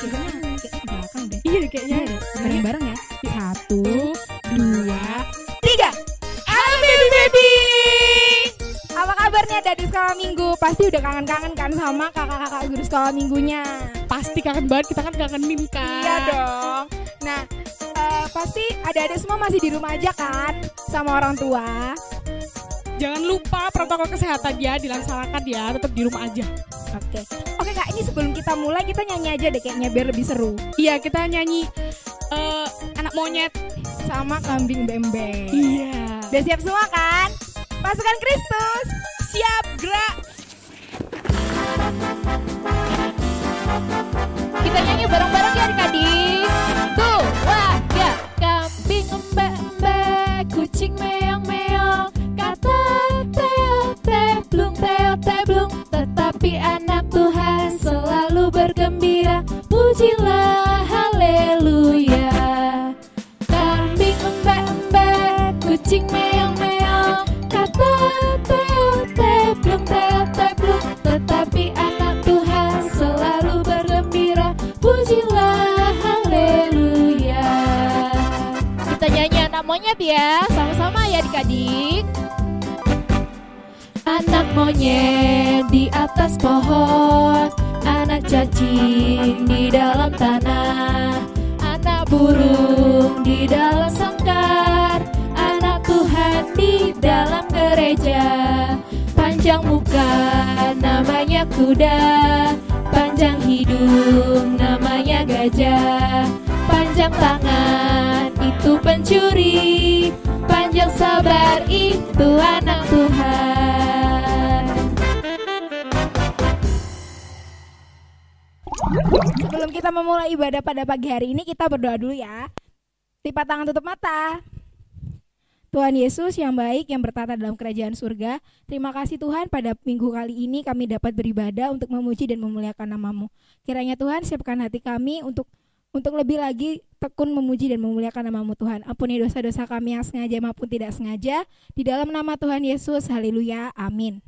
Kayaknya belakang deh. Iya kayaknya. Bareng-bareng ya. 1, 2, 3. halo baby. Apa kabarnya dari sekolah minggu? Pasti udah kangen-kangen kan sama kakak-kakak guru sekolah minggunya. Pasti kangen banget, kita kan kangenin kan. Iya dong. Nah, pasti adik-adik semua masih di rumah aja kan sama orang tua. Jangan lupa protokol kesehatan ya dilaksanakan ya, tetap di rumah aja. Oke Kak, ini sebelum kita mulai kita nyanyi aja deh kayaknya biar lebih seru. Iya, kita nyanyi anak monyet Sama kambing bembeng. Iya. Udah siap semua kan? Pasukan Kristus. Siap, gerak. Kita nyanyi bareng-bareng ya adik-adik. Tuh, wah, ya. Kambing embe-embe, kucing meong-meong, kata teblung, tetapi anak Tuhan selalu bergembira, pujilah haleluya. Kambing embe-embe, kucing meong-meong, kata teblung, tetapi anak Tuhan selalu bergembira, pujilah haleluya. Kita nyanyi anak monyet ya, sama-sama ya adik-adik. Anak monyet di atas pohon, anak cacing di dalam tanah, anak burung di dalam sangkar, anak Tuhan di dalam gereja. Panjang muka namanya kuda, panjang hidung namanya gajah, panjang tangan itu pencuri, panjang sabar itu anak Tuhan. Sebelum kita memulai ibadah pada pagi hari ini, kita berdoa dulu ya. Lipat tangan, tutup mata. Tuhan Yesus yang baik, yang bertata dalam kerajaan surga, terima kasih Tuhan pada minggu kali ini kami dapat beribadah untuk memuji dan memuliakan nama-Mu. Kiranya Tuhan siapkan hati kami untuk lebih lagi tekun memuji dan memuliakan nama-Mu Tuhan. Ampuni dosa-dosa kami yang sengaja maupun tidak sengaja. Di dalam nama Tuhan Yesus, haleluya, amin.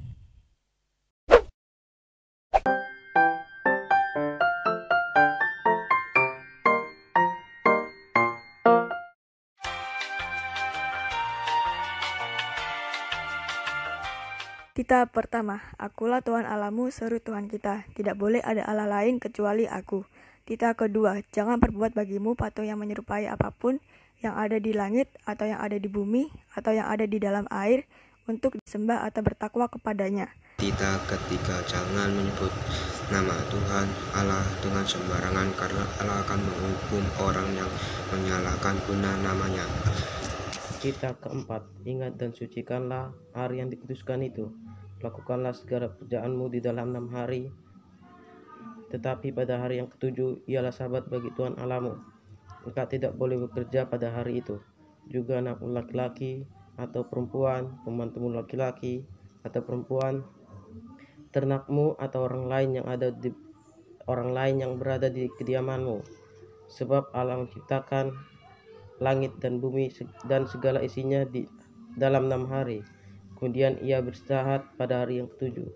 Kitab pertama, akulah Tuhan Allahmu, seru Tuhan kita. Tidak boleh ada Allah lain kecuali aku. Kitab kedua, jangan perbuat bagimu patung yang menyerupai apapun yang ada di langit, atau yang ada di bumi, atau yang ada di dalam air, untuk disembah atau bertakwa kepadanya. Kitab ketiga, jangan menyebut nama Tuhan Allah dengan sembarangan, karena Allah akan menghukum orang yang menyalahkan guna namanya. Kitab keempat, ingat dan sucikanlah hari yang dikuduskan itu. Lakukanlah segala pekerjaanmu di dalam 6 hari. Tetapi pada hari yang ketujuh ialah sabat bagi Tuhan Allahmu. Engkau tidak boleh bekerja pada hari itu. Juga anakmu laki-laki atau perempuan, pembantumu laki-laki atau perempuan, ternakmu atau orang lain yang berada di kediamanmu. Sebab Allah menciptakan langit dan bumi dan segala isinya di dalam 6 hari. Kemudian ia beristirahat pada hari yang ketujuh.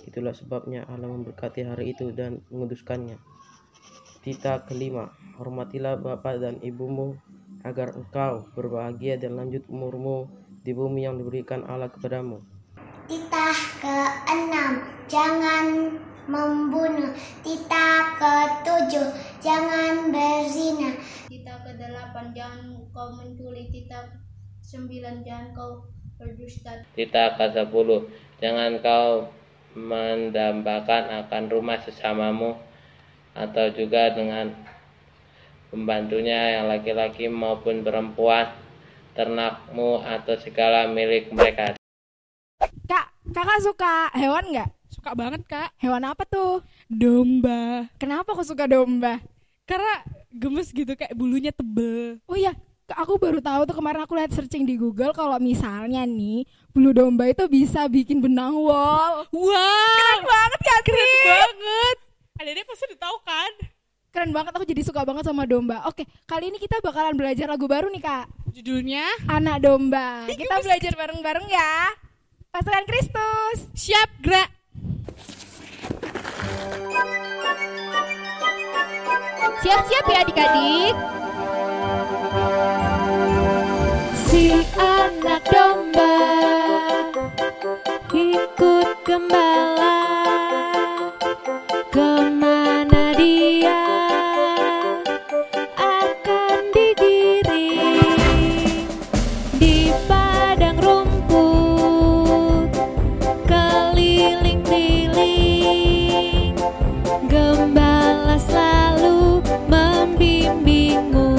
Itulah sebabnya Allah memberkati hari itu dan menguduskannya. Kitab kelima, hormatilah bapa dan ibumu, agar engkau berbahagia dan lanjut umurmu di bumi yang diberikan Allah kepadamu. Kitab ke-6, jangan membunuh. Kitab ke-7, jangan berzina. Kitab ke-8, jangan kau mencuri. Kitab ke-9, jangan kau berdusta. Kitab ke-10, jangan kau mendambakan akan rumah sesamamu, atau juga dengan pembantunya yang laki-laki maupun perempuan, ternakmu atau segala milik mereka. Kakak suka hewan nggak? Suka banget Kak. Hewan apa tuh? Domba. Kenapa kok suka domba? Karena gemes gitu, kayak bulunya tebel. Oh iya, aku baru tahu tuh, kemarin aku lihat searching di Google kalau misalnya nih bulu domba itu bisa bikin benang wol. Wow, Keren banget ya, keren banget. Adek-adek pasti udah tahu kan? Keren banget, aku jadi suka banget sama domba. Oke, kali ini kita bakalan belajar lagu baru nih Kak. Judulnya Anak Domba. Kita belajar bareng-bareng ya. Pasukan Kristus. Siap, gerak. Siap-siap ya adik-adik. Si anak domba ikut gembala, kemana dia akan digiring. Di padang rumput keliling-keliling, gembala selalu membimbingmu.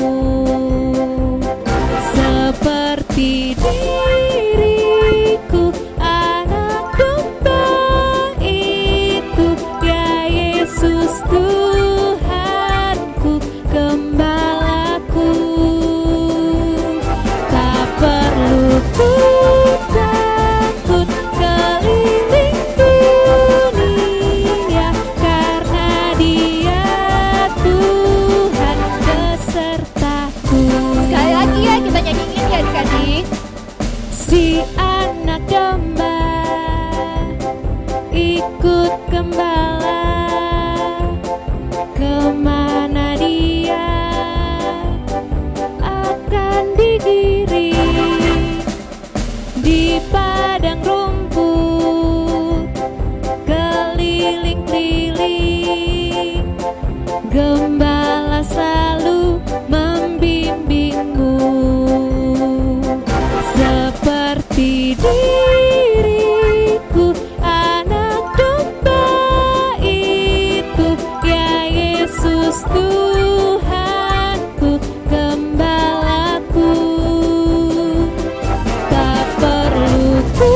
Seperti diriku, anak domba itu, ya Yesus Tuhanku, gembalaku. Tak perlu ku takut keliling dunia, karena Dia Tuhan besertaku. Sekali lagi ya kita nyanyiin ya adik-adik. Si anak domba ikut gembala, kemana dia akan digiring. Di padang rumput keliling-keliling, gembala selalu membimbingmu. Seperti diriku, anak domba itu, ya Yesus Tuhanku, gembalaku. Tak perlu ku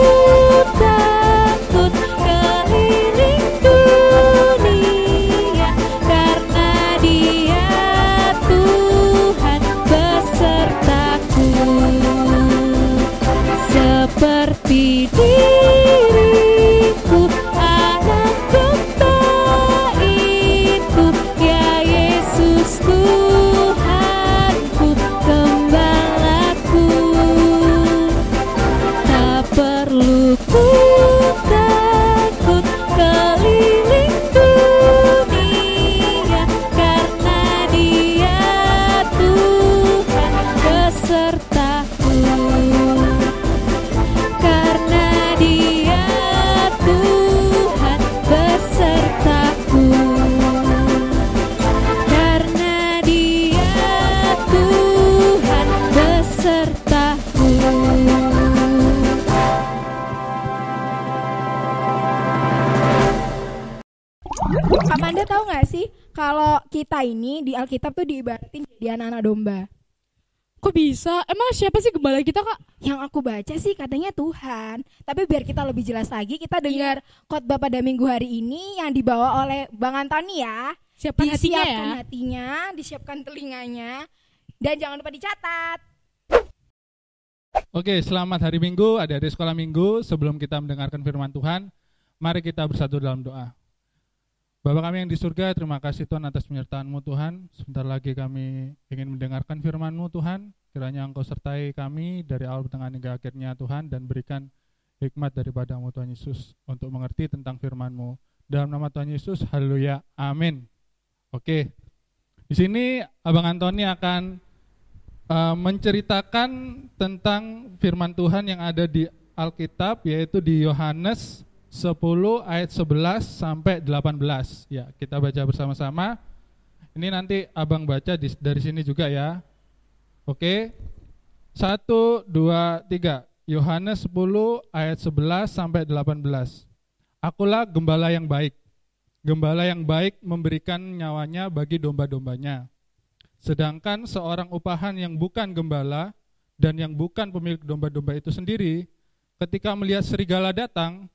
takut keliling dunia, karena Dia Tuhan besertaku. Seperti diriku, anak domba itu, ya Yesus Tuhanku, gembalaku. Tak perlu ku takut keliling dunia, karena Dia Tuhan besertaku. Karena Dia Tuhan besertaku. Karena Dia Tuhan besertaku. Amanda tahu nggak sih kalau kita ini di Alkitab tuh diibaratin jadi anak-anak domba? Kok bisa? Emang siapa sih gembala kita, Kak? Yang aku baca sih katanya Tuhan. Tapi biar kita lebih jelas lagi, kita dengar khotbah pada minggu hari ini yang dibawa oleh Bang Antoni ya. Siapkan hatinya ya. Disiapkan hatinya, disiapkan telinganya, dan jangan lupa dicatat. Oke, selamat hari Minggu, adik-adik sekolah Minggu. Sebelum kita mendengarkan firman Tuhan, mari kita bersatu dalam doa. Bapa kami yang di surga, terima kasih Tuhan atas penyertaan-Mu Tuhan. Sebentar lagi kami ingin mendengarkan firman-Mu Tuhan. Kiranya Engkau sertai kami dari awal pertengahan hingga akhirnya Tuhan, dan berikan hikmat daripada-Mu Tuhan Yesus untuk mengerti tentang firman-Mu. Dalam nama Tuhan Yesus, haleluya, amin. Oke, di sini Abang Antoni akan menceritakan tentang firman Tuhan yang ada di Alkitab, yaitu di Yohanes 10 ayat 11 sampai 18. Ya, kita baca bersama-sama. Ini nanti Abang baca dari sini juga ya. Oke. 1, 2, 3. Yohanes 10 ayat 11 sampai 18. Akulah gembala yang baik. Gembala yang baik memberikan nyawanya bagi domba-dombanya. Sedangkan seorang upahan yang bukan gembala dan yang bukan pemilik domba-domba itu sendiri, ketika melihat serigala datang,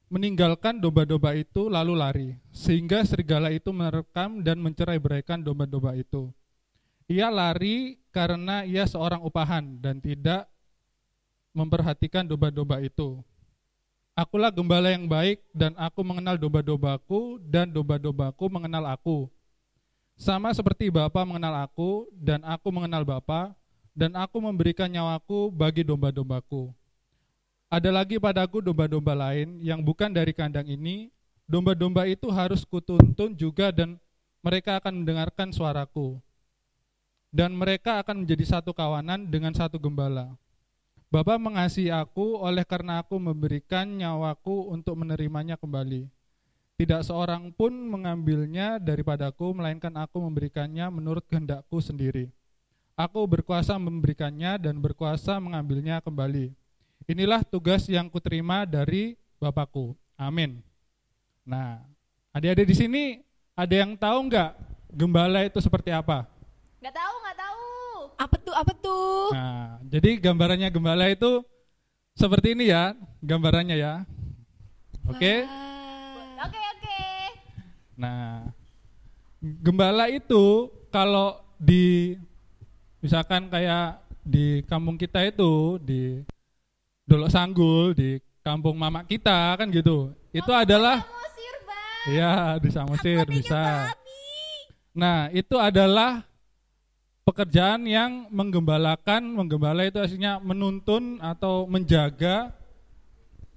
meninggalkan domba-domba itu lalu lari, sehingga serigala itu menerkam dan mencerai-beraikan domba-domba itu. Ia lari karena ia seorang upahan dan tidak memperhatikan domba-domba itu. Akulah gembala yang baik, dan aku mengenal domba-dombaku, dan domba-dombaku mengenal aku. Sama seperti Bapa mengenal aku, dan aku mengenal Bapa, dan aku memberikan nyawaku bagi domba-dombaku. Ada lagi padaku domba-domba lain yang bukan dari kandang ini. Domba-domba itu harus kutuntun juga, dan mereka akan mendengarkan suaraku. Dan mereka akan menjadi satu kawanan dengan satu gembala. Bapa mengasihi aku oleh karena aku memberikan nyawaku untuk menerimanya kembali. Tidak seorang pun mengambilnya daripadaku, melainkan aku memberikannya menurut kehendakku sendiri. Aku berkuasa memberikannya dan berkuasa mengambilnya kembali. Inilah tugas yang kuterima dari Bapakku. Amin. Nah, adik-adik di sini ada yang tahu nggak gembala itu seperti apa? Nggak tahu. Apa tuh? Nah, jadi gambarannya gembala itu seperti ini ya, gambarannya ya. Oke? Oke. Nah, gembala itu kalau di misalkan kayak di kampung kita itu di Dolok Sanggul, di kampung mama kita kan gitu. Itu adalah iya, di Samosir bisa. Nah, itu adalah pekerjaan yang menggembala itu aslinya menuntun atau menjaga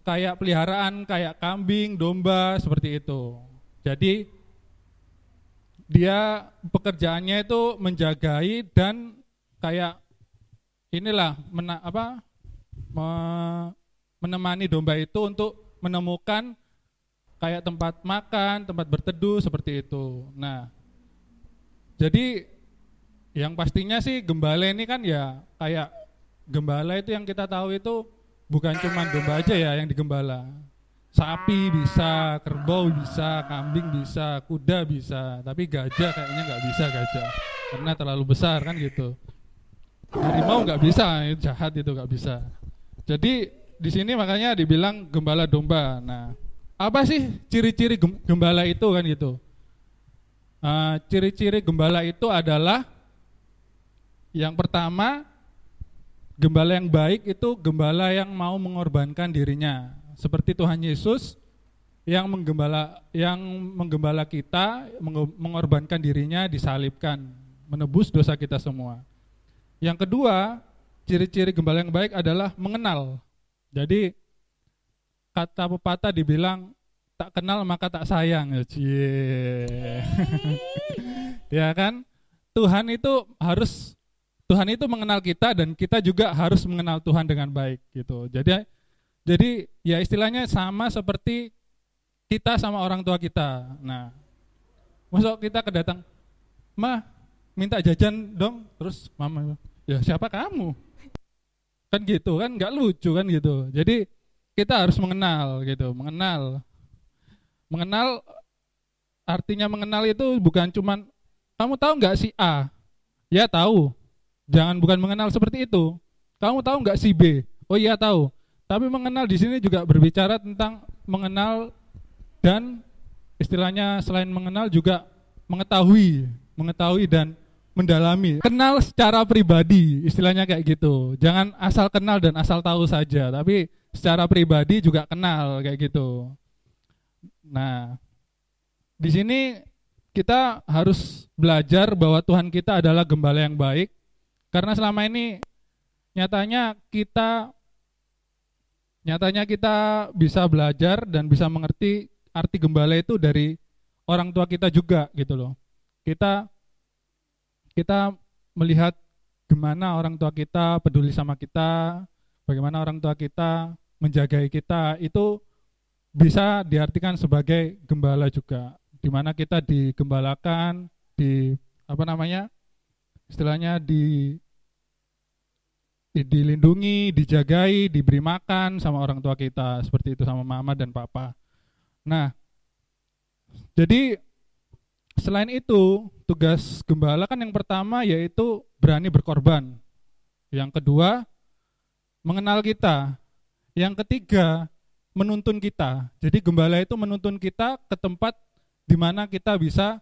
kayak peliharaan, kayak kambing, domba, seperti itu. Jadi dia pekerjaannya itu menjagai dan kayak inilah menemani domba itu untuk menemukan kayak tempat makan, tempat berteduh, seperti itu. Nah, jadi yang pastinya sih gembala ini kan ya kayak gembala itu yang kita tahu itu bukan cuma domba aja ya yang digembala. Sapi bisa, kerbau bisa, kambing bisa, kuda bisa, tapi gajah kayaknya nggak bisa gajah karena terlalu besar kan gitu. Harimau nggak bisa, itu jahat itu nggak bisa. Jadi di sini makanya dibilang gembala domba. Nah, apa sih ciri-ciri gembala itu kan gitu? Ciri-ciri gembala itu adalah yang pertama, gembala yang baik itu gembala yang mau mengorbankan dirinya. Seperti Tuhan Yesus yang menggembala kita, mengorbankan dirinya, disalibkan, menebus dosa kita semua. Yang kedua, ciri-ciri gembala yang baik adalah mengenal. Jadi kata pepatah dibilang tak kenal maka tak sayang. Ya kan? Tuhan itu mengenal kita dan kita juga harus mengenal Tuhan dengan baik gitu. Jadi ya istilahnya sama seperti kita sama orang tua kita. Nah, masuk kita kedatang, "Ma, minta jajan dong." Terus mama, "Ya siapa kamu?" Kan gitu kan, nggak lucu kan gitu. Jadi kita harus mengenal gitu, mengenal artinya mengenal itu bukan cuman kamu tahu nggak si A? Ya tahu. Bukan mengenal seperti itu. Kamu tahu nggak si B? Oh iya tahu. Tapi mengenal di sini juga berbicara tentang mengenal dan istilahnya selain mengenal juga mengetahui dan mendalami. Kenal secara pribadi, istilahnya kayak gitu. Jangan asal kenal dan asal tahu saja, tapi secara pribadi juga kenal kayak gitu. Nah, di sini kita harus belajar bahwa Tuhan kita adalah gembala yang baik. Karena selama ini nyatanya kita bisa belajar dan bisa mengerti arti gembala itu dari orang tua kita juga gitu loh. Kita melihat gimana orang tua kita peduli sama kita, bagaimana orang tua kita menjagai kita, itu bisa diartikan sebagai gembala juga. Di mana kita digembalakan, istilahnya dilindungi, dijagai, diberi makan sama orang tua kita, seperti itu sama mama dan papa. Nah, jadi selain itu, tugas gembala kan yang pertama yaitu berani berkorban. Yang kedua, mengenal kita. Yang ketiga, menuntun kita. Jadi gembala itu menuntun kita ke tempat di mana kita bisa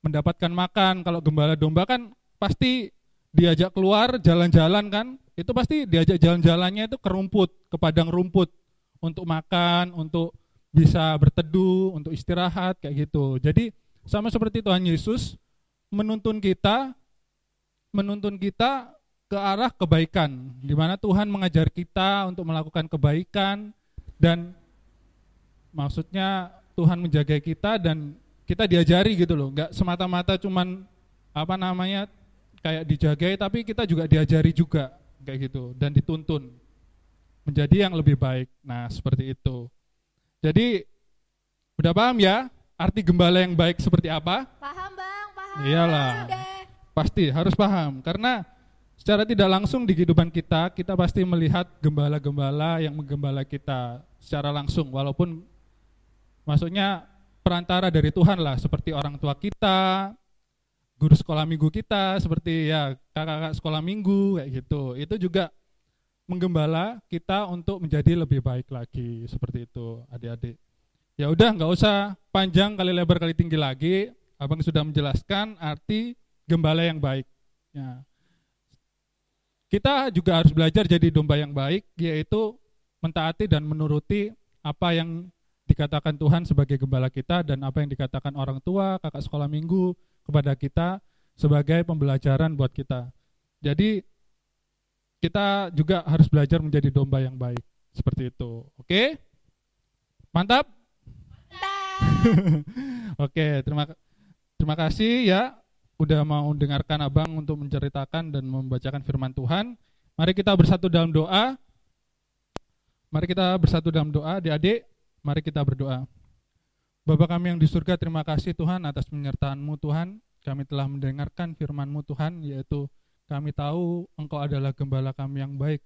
mendapatkan makan. Kalau gembala domba kan pasti diajak keluar jalan-jalan kan, itu pasti diajak jalan-jalannya itu ke rumput, ke padang rumput untuk makan, untuk bisa berteduh, untuk istirahat kayak gitu. Jadi sama seperti Tuhan Yesus menuntun kita ke arah kebaikan, di mana Tuhan mengajar kita untuk melakukan kebaikan dan maksudnya Tuhan menjaga kita dan kita diajari gitu loh, nggak semata-mata cuman kayak dijagai, tapi kita juga diajari juga kayak gitu dan dituntun menjadi yang lebih baik. Nah, seperti itu. Jadi udah paham ya arti gembala yang baik seperti apa? Paham Bang, paham. Iyalah. Pasti harus paham, karena secara tidak langsung di kehidupan kita pasti melihat gembala-gembala yang menggembala kita secara langsung, walaupun maksudnya perantara dari Tuhan lah, seperti orang tua kita, guru sekolah minggu kita, seperti ya kakak-kakak sekolah minggu kayak gitu. Itu juga menggembala kita untuk menjadi lebih baik lagi, seperti itu adik-adik. Ya udah, nggak usah panjang kali lebar kali tinggi lagi. Abang sudah menjelaskan arti gembala yang baik. Ya. Kita juga harus belajar jadi domba yang baik, yaitu mentaati dan menuruti apa yang dikatakan Tuhan sebagai gembala kita dan apa yang dikatakan orang tua, kakak sekolah minggu kepada kita sebagai pembelajaran buat kita. Jadi kita juga harus belajar menjadi domba yang baik, seperti itu. Oke? Mantap? Oke, terima kasih ya udah mau dengarkan Abang untuk menceritakan dan membacakan firman Tuhan. Mari kita bersatu dalam doa. Adik-adik, mari kita berdoa. Bapa kami yang di surga, terima kasih Tuhan atas penyertaan-Mu Tuhan. Kami telah mendengarkan firman-Mu Tuhan, yaitu kami tahu Engkau adalah gembala kami yang baik,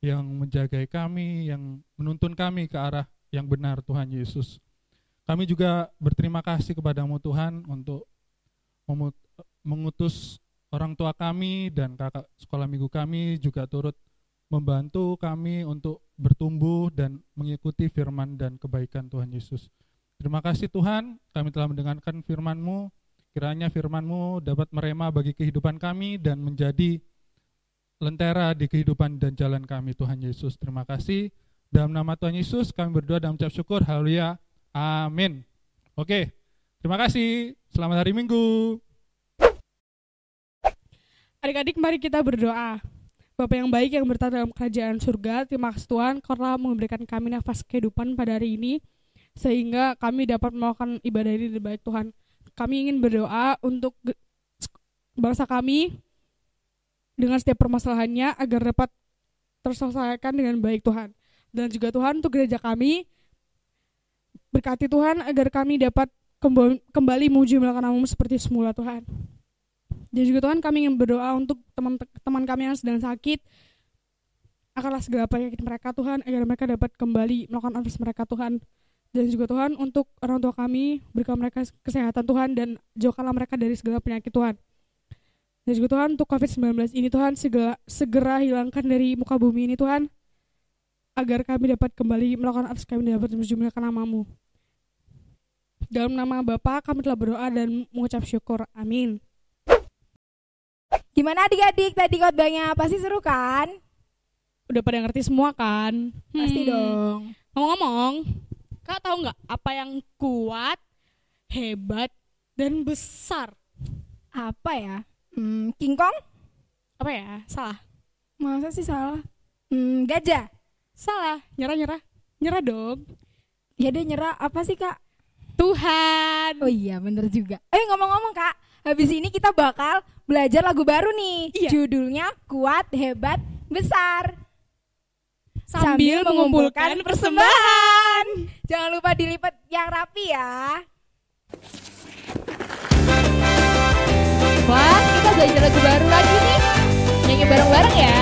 yang menjagai kami, yang menuntun kami ke arah yang benar Tuhan Yesus. Kami juga berterima kasih kepada-Mu Tuhan untuk mengutus orang tua kami dan kakak sekolah minggu kami juga turut membantu kami untuk bertumbuh dan mengikuti firman dan kebaikan Tuhan Yesus. Terima kasih Tuhan, kami telah mendengarkan firman-Mu. Kiranya firman-Mu dapat merema bagi kehidupan kami dan menjadi lentera di kehidupan dan jalan kami Tuhan Yesus. Terima kasih. Dalam nama Tuhan Yesus kami berdoa dan mengucap syukur. Haleluya. Amin. Oke, terima kasih. Selamat hari Minggu. Adik-adik, mari kita berdoa. Bapa yang baik yang bertata dalam kerajaan surga, terima kasih Tuhan karena memberikan kami nafas kehidupan pada hari ini, sehingga kami dapat melakukan ibadah ini dengan baik Tuhan. Kami ingin berdoa untuk bangsa kami dengan setiap permasalahannya agar dapat terselesaikan dengan baik Tuhan. Dan juga Tuhan untuk gereja kami, berkati Tuhan agar kami dapat kembali memuji melakukan nama-Mu seperti semula Tuhan. Dan juga Tuhan kami ingin berdoa untuk teman-teman kami yang sedang sakit, akanlah segala penyakit mereka Tuhan, agar mereka dapat kembali melakukan aktivitas mereka Tuhan. Dan juga Tuhan untuk orang tua kami, berikan mereka kesehatan Tuhan dan jauhkanlah mereka dari segala penyakit Tuhan. Dan juga Tuhan untuk COVID-19 ini Tuhan segera hilangkan dari muka bumi ini Tuhan, agar kami dapat kembali melakukan aktivitas kami dapat menjumlahkan nama-Mu. Dalam nama Bapa kami telah berdoa dan mengucap syukur. Amin. Gimana adik-adik, tadi khotbahnya pasti seru kan? Udah pada ngerti semua kan? Pasti dong. Ngomong-ngomong, Kak tahu nggak apa yang kuat, hebat, dan besar? Apa ya? King Kong? Apa ya? Salah. Masa sih salah? Gajah? Salah. Nyerah dong. Ya deh, nyerah. Apa sih Kak? Tuhan. Oh iya, bener juga. Ngomong-ngomong Kak, habis ini kita bakal belajar lagu baru nih. Iya. Judulnya Kuat, Hebat, Besar. Sambil mengumpulkan persembahan. Jangan lupa dilipat yang rapi ya. Wah, kita belajar lagu baru lagi nih. Nyanyi bareng-bareng ya.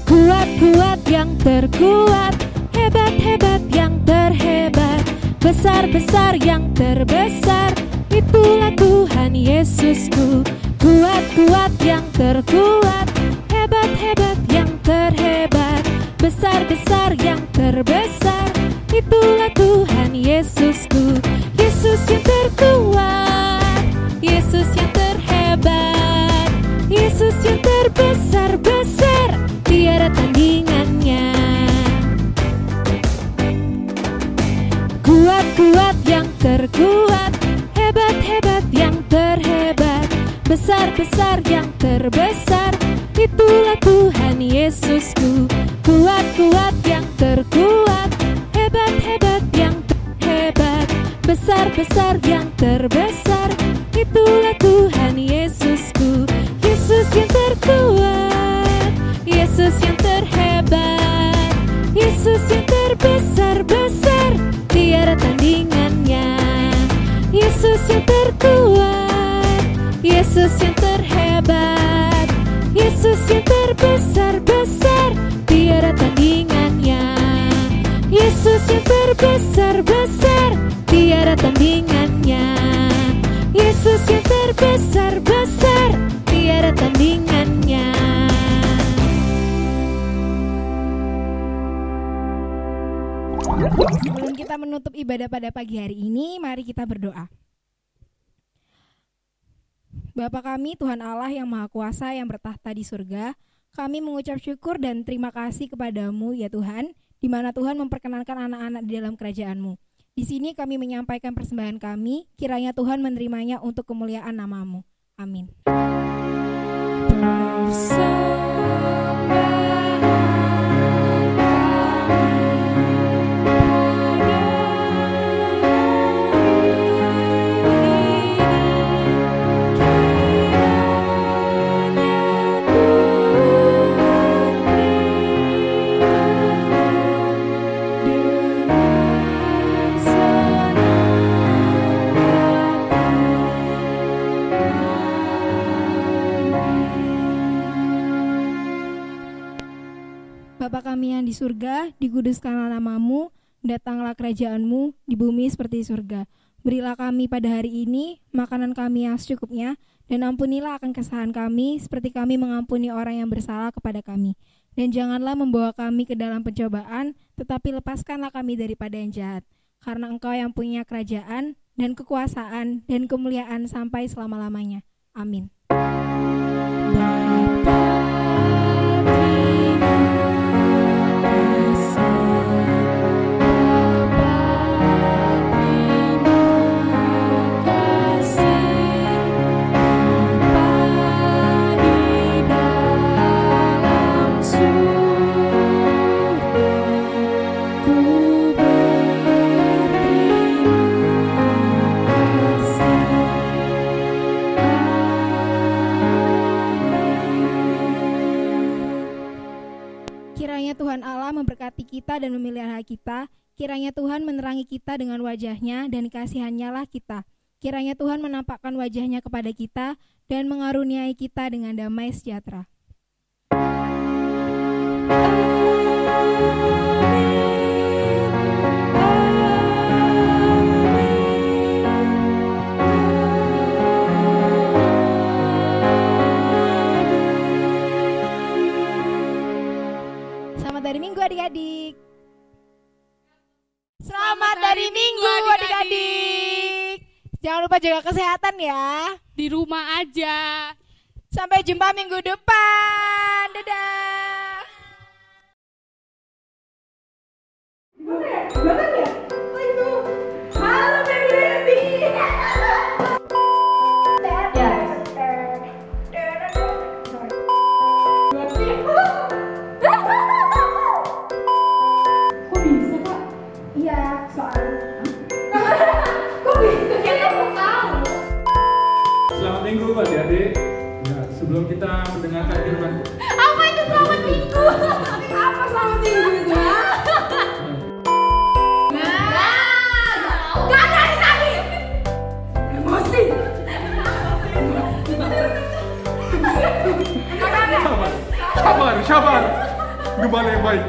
Kuat-kuat yang terkuat, hebat-hebat yang terhebat, besar-besar yang terbesar, itulah Tuhan Yesusku. Kuat-kuat yang terkuat, hebat-hebat yang terhebat, besar-besar yang terbesar, itulah Tuhan Yesusku. Yesus yang terkuat, Yesus yang terhebat, Yesus yang terbesar-besar, tiada tandingannya. Kuat-kuat yang terkuat, hebat-hebat yang terhebat, besar-besar yang terbesar, itulah Tuhan Yesusku. kuat-kuat yang terkuat, hebat-hebat yang terhebat, besar-besar yang terbesar. Itulah Tuhan Yesusku, Yesus yang terkuat, Yesus yang terhebat, Yesus yang terbesar-besar, tiada tandingannya. Yesus yang terkuat, Yesus yang terhebat, Yesus yang terbesar-besar, tiada tandingannya. Yesus yang terbesar-besar, tiada tandingannya. Yesus yang terbesar-besar, tiada tandingannya. Sebelum kita menutup ibadah pada pagi hari ini, mari kita berdoa. Bapa kami, Tuhan Allah yang Maha Kuasa yang bertahta di surga, kami mengucap syukur dan terima kasih kepadamu ya Tuhan, di mana Tuhan memperkenankan anak-anak di dalam kerajaan-Mu. Di sini kami menyampaikan persembahan kami, kiranya Tuhan menerimanya untuk kemuliaan nama-Mu. Amin. Bapa kami yang di surga, dikuduskanlah nama-Mu, datanglah kerajaan-Mu di bumi seperti di surga. Berilah kami pada hari ini makanan kami yang secukupnya, dan ampunilah akan kesalahan kami seperti kami mengampuni orang yang bersalah kepada kami. Dan janganlah membawa kami ke dalam pencobaan, tetapi lepaskanlah kami daripada yang jahat. Karena Engkau yang punya kerajaan dan kekuasaan dan kemuliaan sampai selama-lamanya. Amin. Kiranya Tuhan Allah memberkati kita dan memelihara kita. Kiranya Tuhan menerangi kita dengan wajah-Nya dan kasihan-Nya lah kita. Kiranya Tuhan menampakkan wajah-Nya kepada kita dan mengaruniai kita dengan damai sejahtera. Selamat dari Minggu adik-adik. Selamat dari Minggu adik-adik. Jangan lupa jaga kesehatan ya. Di rumah aja. Sampai jumpa minggu depan. Dadah. Gimana ya? Oh itu. Halo baby. Kok bisa Kak? Iya, soalnya. Kok bisa? Ya kamu tahu. Selamat minggu adik-adik. Ya, sebelum kita mendengarkan firman. Apa itu selamat minggu? Apa selamat minggu itu ya? Gak dari tadi. Emosi. Sabar. Gembala yang baik.